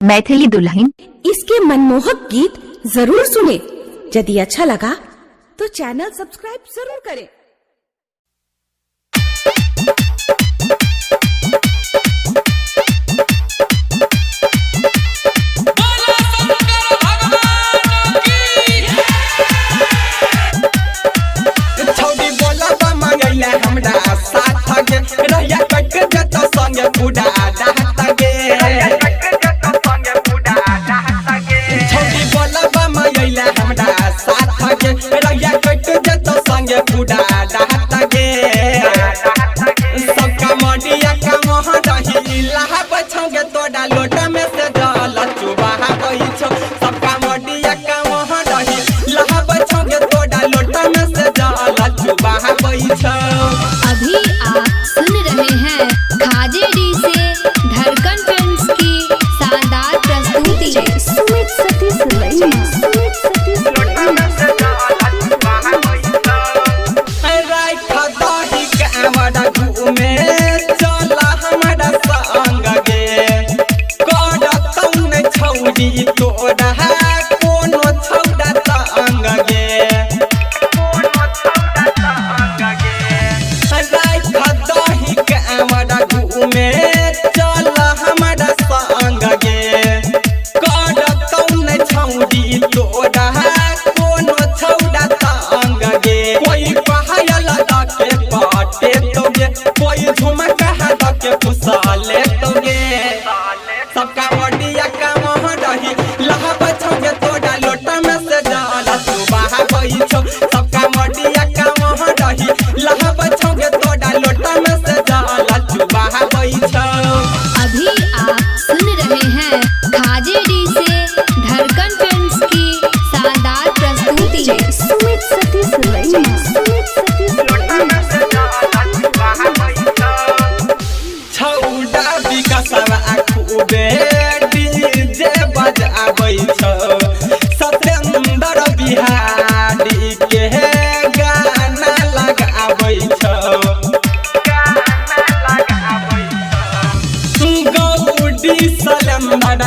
मैथिली दुल्हन। इसके मनमोहक गीत जरूर सुने। यदि अच्छा लगा तो चैनल सब्सक्राइब जरूर करें। तोड़ा लोटा में से जल चुबाहा बैठो सबका मोडिया का वहाँ रही लहा बचोगे तोड़ा लोटा में से जल चुबाहा बैठो। अभी आप सुन रहे हैं खाजे डी से धड़कन फिल्म्स की शानदार प्रस्तुति। सुमित सतीश घूमे चला हमारा संग गे करतौन छौरी तोड़ा कोनो छौड़ा संग गे दही कैमरा घूमे चला हमारा संग गे करतौन छौरी तोड़ा कोनो छौड़ा संग गे कोई पहाड़ के पाटे तोगे कोई झुमका के फुसाले तोगे सबका मोडिया का वहाँ रही लहा बचोगे तोड़ा लोटा में से जाला चुबाहा बैठो सबका मोडिया का वहाँ रही लहा बचोगे तोड़ा लोटा में से जाला चुबाहा बैठो। अभी आप सुन रहे हैं खाजे डी से धड़कन फिल्म्स की शानदार प्रस्तुति। सुमित सतीश छौड़ा विकासवा खूबे डीजे बजाबै छौ सतेंद्र बिहारी के गाना लगाबै छौ गौडी सलेंदर